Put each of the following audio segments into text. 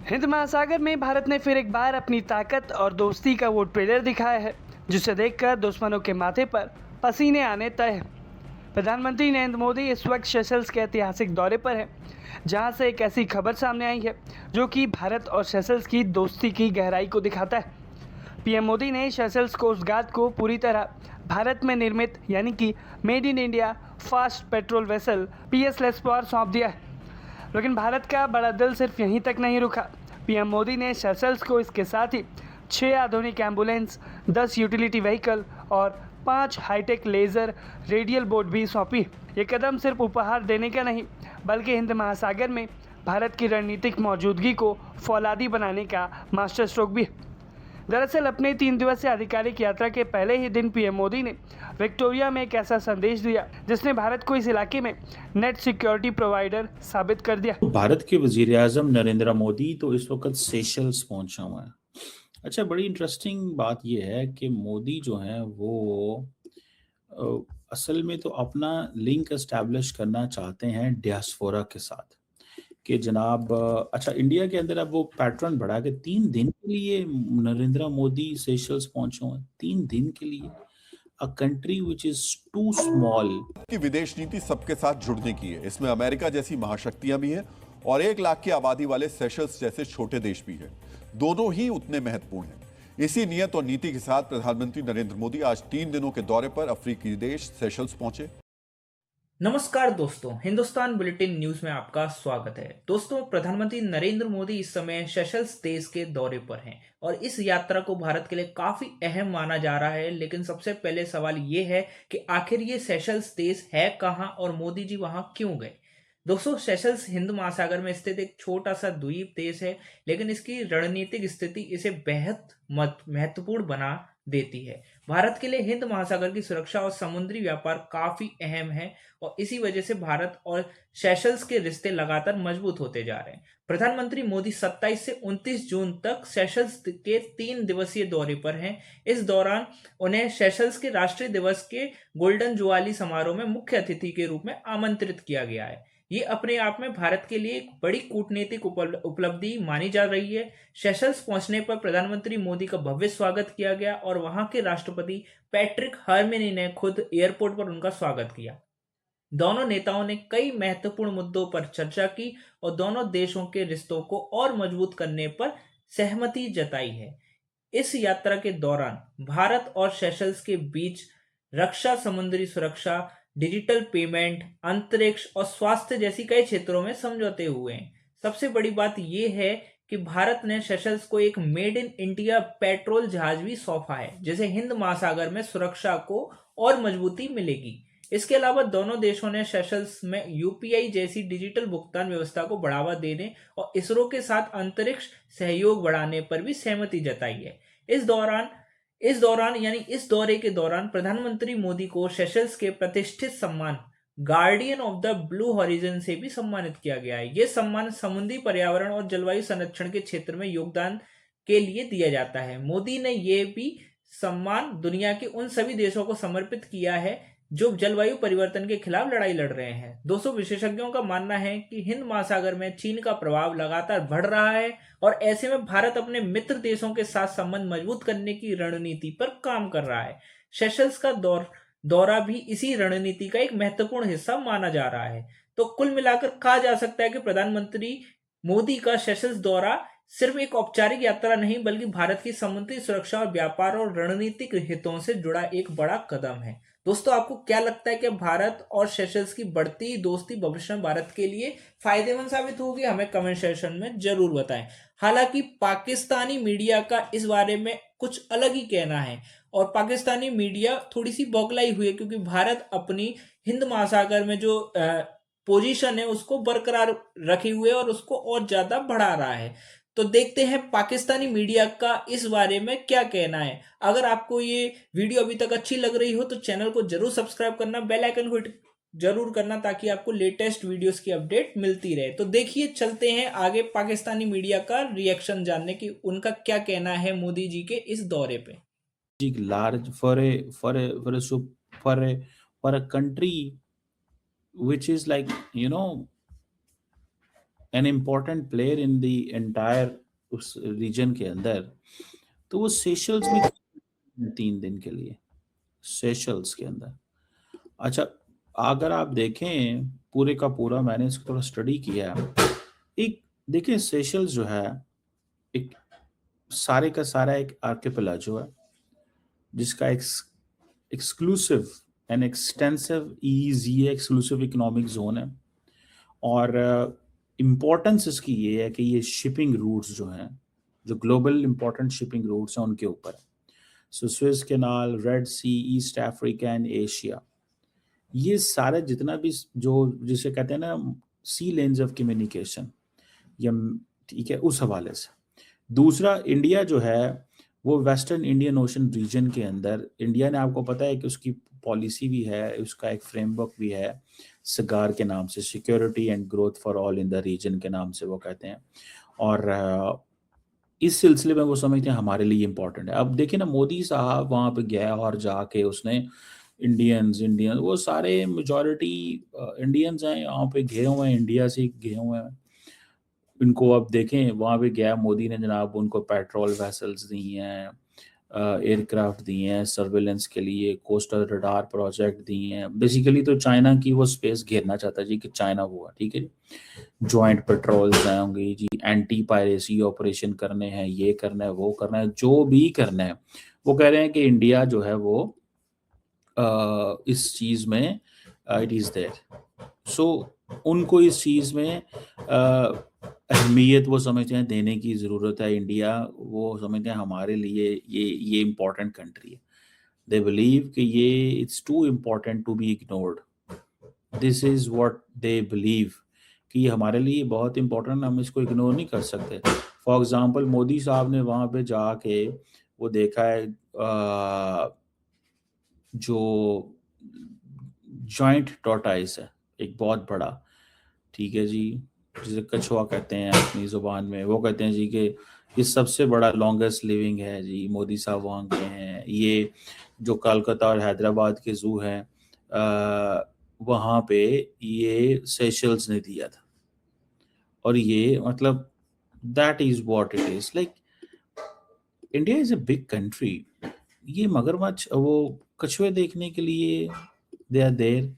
हिंद महासागर में भारत ने फिर एक बार अपनी ताकत और दोस्ती का वो ट्रेलर दिखाया है जिसे देखकर दुश्मनों के माथे पर पसीने आने तय हैं। प्रधानमंत्री नरेंद्र मोदी इस वक्त सेशल्स के ऐतिहासिक दौरे पर हैं, जहां से एक ऐसी खबर सामने आई है जो कि भारत और सेशल्स की दोस्ती की गहराई को दिखाता है। पीएम मोदी ने सेशल्स कोस्ट गार्ड को पूरी तरह भारत में निर्मित यानी कि made in India fast patrol vessel PS लेस्पोर सौंप दिया है। लेकिन भारत का बड़ा दिल सिर्फ यहीं तक नहीं रुका। पीएम मोदी ने सेशल्स को इसके साथ ही 6 आधुनिक एम्बुलेंस, 10 यूटिलिटी व्हीकल और 5 हाईटेक लेज़र रेडियल बोट भी सौंपी। ये कदम सिर्फ उपहार देने का नहीं, बल्कि हिंद महासागर में भारत की रणनीतिक मौजूदगी को फौलादी बनाने का मास्टर स्ट्रोक भी है। दरअसल अपने 3 दिवसीय आधिकारिक यात्रा के पहले ही दिन पीएम मोदी ने विक्टोरिया में एक ऐसा संदेश दिया जिसने भारत को इस इलाके में नेट सिक्योरिटी प्रोवाइडर साबित कर दिया। भारत के वजीर आजम नरेंद्र मोदी तो इस वक्त सेशल्स पहुंचा हुआ है। अच्छा, बड़ी इंटरेस्टिंग बात यह है कि मोदी जो है वो असल में तो अपना लिंक एस्टैब्लिश करना चाहते हैं डियास्पोरा के साथ कि जनाब अच्छा, इंडिया के अंदर अब वो पैटर्न बढ़ा के 3 दिन के लिए नरेंद्र मोदी सेशल्स पहुंचे हुए हैं। 3 दिन के लिए a country which is too small. की विदेश नीति सबके साथ जुड़ने की है। इसमें अमेरिका जैसी महाशक्तियां भी हैं और 1 लाख की आबादी वाले सेशल्स जैसे छोटे देश भी हैं। दोनों ही उतने महत्वपूर्ण हैं। इसी नियत और नीति के साथ प्रधानमंत्री नरेंद्र मोदी आज 3 दिनों के दौरे पर अफ्रीकी देश सेशल्स पहुंचे। नमस्कार दोस्तों, हिंदुस्तान बुलेटिन न्यूज में आपका स्वागत है। दोस्तों, प्रधानमंत्री नरेंद्र मोदी इस समय सेशल्स देश के दौरे पर हैं और इस यात्रा को भारत के लिए काफी अहम माना जा रहा है। लेकिन सबसे पहले सवाल ये है कि आखिर ये सेशल्स देश है कहाँ और मोदी जी वहां क्यों गए। दोस्तों, सेशल्स हिंद महासागर में स्थित एक छोटा सा द्वीप देश है, लेकिन इसकी रणनीतिक स्थिति इसे बेहद महत्वपूर्ण बना देती है। भारत के लिए हिंद महासागर की सुरक्षा और समुद्री व्यापार काफी अहम है और इसी वजह से भारत और सेशल्स के रिश्ते लगातार मजबूत होते जा रहे हैं। प्रधानमंत्री मोदी 27 से 29 जून तक सेशल्स के 3 दिवसीय दौरे पर हैं। इस दौरान उन्हें सेशल्स के राष्ट्रीय दिवस के गोल्डन जुबली समारोह में मुख्य अतिथि के रूप में आमंत्रित किया गया है। ये अपने आप में भारत के लिए एक बड़ी कूटनीतिक उपलब्धि मानी जा रही है। सेशल्स पहुंचने पर प्रधानमंत्री मोदी का भव्य स्वागत किया गया और वहां के राष्ट्रपति पैट्रिक हर्मिनी ने खुद एयरपोर्ट पर उनका स्वागत किया। दोनों नेताओं ने कई महत्वपूर्ण मुद्दों पर चर्चा की और दोनों देशों के रिश्तों को और मजबूत करने पर सहमति जताई है। इस यात्रा के दौरान भारत और सेशल्स के बीच रक्षा, समुद्री सुरक्षा, डिजिटल पेमेंट, अंतरिक्ष और स्वास्थ्य जैसी कई क्षेत्रों में समझौते हुए हैं। सबसे बड़ी बात यह है कि भारत ने सेशल्स को एक मेड इन इंडिया पेट्रोल जहाज भी सौंपा है, जिसे हिंद महासागर में सुरक्षा को और मजबूती मिलेगी। इसके अलावा दोनों देशों ने सेशल्स में यूपीआई जैसी डिजिटल भुगतान व्यवस्था को बढ़ावा देने और इसरो के साथ अंतरिक्ष सहयोग बढ़ाने पर भी सहमति जताई है। इस दौरे के दौरान प्रधानमंत्री मोदी को सेशल्स के प्रतिष्ठित सम्मान guardian of the blue horizon से भी सम्मानित किया गया है। यह सम्मान समुद्री पर्यावरण और जलवायु संरक्षण के क्षेत्र में योगदान के लिए दिया जाता है। मोदी ने यह भी सम्मान दुनिया के उन सभी देशों को समर्पित किया है जो जलवायु परिवर्तन के खिलाफ लड़ाई लड़ रहे हैं। 200 विशेषज्ञों का मानना है कि हिंद महासागर में चीन का प्रभाव लगातार बढ़ रहा है और ऐसे में भारत अपने मित्र देशों के साथ संबंध मजबूत करने की रणनीति पर काम कर रहा है। सेशल्स का दौरा भी इसी रणनीति का एक महत्वपूर्ण हिस्सा माना जा रहा है। तो कुल मिलाकर कहा जा सकता है कि प्रधानमंत्री मोदी का सेशल्स दौरा सिर्फ एक औपचारिक यात्रा नहीं, बल्कि भारत की समुद्री सुरक्षा और व्यापार और रणनीतिक हितों से जुड़ा एक बड़ा कदम है। दोस्तों, आपको क्या लगता है कि भारत और सेशल्स की बढ़ती दोस्ती भविष्य में भारत के लिए फायदेमंद साबित होगी? हमें कमेंट सेक्शन में जरूर बताएं। हालांकि पाकिस्तानी मीडिया का इस बारे में कुछ अलग ही कहना है और पाकिस्तानी मीडिया थोड़ी सी बौखलाई हुई है, क्योंकि भारत अपनी हिंद महासागर में जो पोजीशन है उसको बरकरार रखे हुए और उसको और ज्यादा बढ़ा रहा है। तो देखते हैं पाकिस्तानी मीडिया का इस बारे में क्या कहना है। अगर आपको ये वीडियो अभी तक अच्छी लग रही हो तो चैनल को जरूर सब्सक्राइब करना, बेल आइकन को जरूर करना ताकि आपको लेटेस्ट वीडियोस की अपडेट मिलती रहे। तो देखिए, चलते हैं आगे पाकिस्तानी मीडिया का रिएक्शन जानने की, उनका क्या कहना है मोदी जी के इस दौरे पे। Large for a country which is like an important player in the entire उस रीजन के अंदर, तो वो सेशल्स में 3 दिन के लिए, सेशल्स के अंदर। अच्छा, अगर आप देखें पूरे का पूरा, मैंने इसको थोड़ा स्टडी किया, एक देखिए सेशल्स जो है एक सारे का सारा एक आर्किपेलागो है, जिसका exclusive and extensive EEZ exclusive economic zone है। और इम्पोर्टेंस इसकी ये है कि ये शिपिंग रूट्स जो हैं, जो ग्लोबल इम्पोर्टेंट शिपिंग रूट्स हैं उनके ऊपर है। So Suez Canal, Red Sea, East Africa and Asia, ये सारे जितना भी जो जिसे कहते हैं ना सी लेन्स ऑफ कम्युनिकेशन, या ठीक है, उस हवाले से। दूसरा, इंडिया जो है वो वेस्टर्न इंडियन ओशन रीजन के अंदर, इंडिया ने, आपको पता है कि उसकी पॉलिसी भी है, उसका एक फ्रेमवर्क भी है सगार के नाम से, security and growth for all in the region के नाम से वो कहते हैं। और इस सिलसिले में वो समझते हैं हमारे लिए इम्पोर्टेंट है। अब देखिए ना, मोदी साहब वहाँ पे गया और जाके उसने इंडियंस वो सारे मेजॉरिटी इंडियंस हैं, यहाँ पे घिरे हुए हैं, इंडिया से घिरे हुए हैं। इनको अब देखें, वहाँ पे गया मोदी ने जनाब, उनको पेट्रोल वेसल्स दी हैं, एयरक्राफ्ट दी हैं सर्वेलेंस के लिए, कोस्टल रडार प्रोजेक्ट दी हैं। बेसिकली तो चाइना की वो स्पेस घेरना चाहता है जी, कि चाइना वो है, ठीक है जी। जॉइंट पेट्रोल्स होंगे जी, एंटी पायरेसी ऑपरेशन करने हैं, ये करना है, वो करना है, जो भी करना है। वो कह रहे हैं कि इंडिया जो है वो इस चीज़ में इट इज़ देयर। सो उनको इस चीज़ में अहमियत वो समझते हैं, देने की ज़रूरत है। इंडिया वो समझते हैं हमारे लिए ये इम्पोर्टेंट कंट्री है। दे बिलीव कि ये it's too important to be ignored. This is what they believe कि ये हमारे लिए बहुत इम्पोर्टेंट, हम इसको इग्नोर नहीं कर सकते। फॉर एग्ज़ाम्पल, मोदी साहब ने वहाँ पे जाके वो देखा है जो जॉइंट टॉर्टाइस है, एक बहुत बड़ा, ठीक है जी, जिसे कछुआ कहते हैं अपनी ज़ुबान में। वो कहते हैं जी कि ये सबसे बड़ा लॉन्गेस्ट लिविंग है जी। मोदी साहब वहाँ गए हैं। ये जो कोलकाता और हैदराबाद के ज़ू हैं, वहाँ पे ये सेशल्स ने दिया था। और ये मतलब that is what it is like. India is a big country. ये मगरमच्छ वो कछुए देखने के लिए दे आर देयर,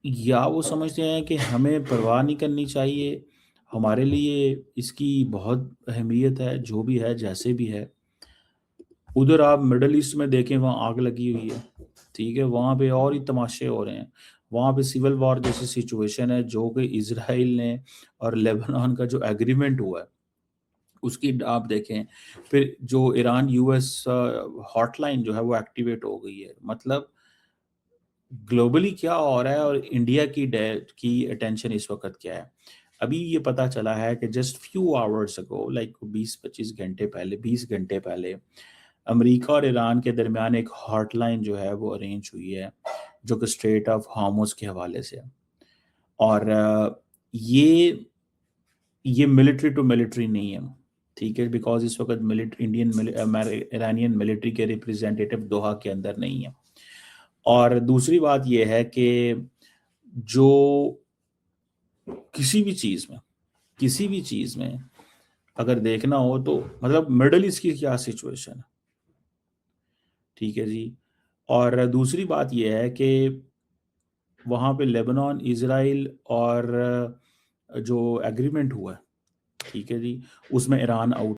या वो समझते हैं कि हमें परवाह नहीं करनी चाहिए, हमारे लिए इसकी बहुत अहमियत है, जो भी है, जैसे भी है। उधर आप मिडल ईस्ट में देखें, वहाँ आग लगी हुई है, ठीक है, वहाँ पे और ही तमाशे हो रहे हैं। वहाँ पे सिविल वॉर जैसी सिचुएशन है, जो कि इजराइल ने और लेबनान का जो एग्रीमेंट हुआ है उसकी आप देखें। फिर जो ईरान US हॉटलाइन जो है वो एक्टिवेट हो गई है। मतलब ग्लोबली क्या हो रहा है और इंडिया की अटेंशन इस वक्त क्या है। अभी ये पता चला है कि just few hours ago, like 20-25 घंटे पहले, 20 घंटे पहले, अमेरिका और ईरान के दरमियान एक हॉटलाइन जो है वो अरेंज हुई है, जो कि स्ट्रेट ऑफ हार्मुज के हवाले से है। और ये मिलिट्री टू मिलिट्री नहीं है, ठीक है, बिकॉज इस वक्त ईरानियन मिलिट्री के रिप्रेजेंटेटिव दोहा के अंदर नहीं है। और दूसरी बात यह है कि जो किसी भी चीज़ में अगर देखना हो तो मतलब मिडल ईस्ट की क्या सिचुएशन है, ठीक है जी। और दूसरी बात यह है कि वहाँ पे लेबनान, इजराइल और जो एग्रीमेंट हुआ है, ठीक है जी, उसमें ईरान आउट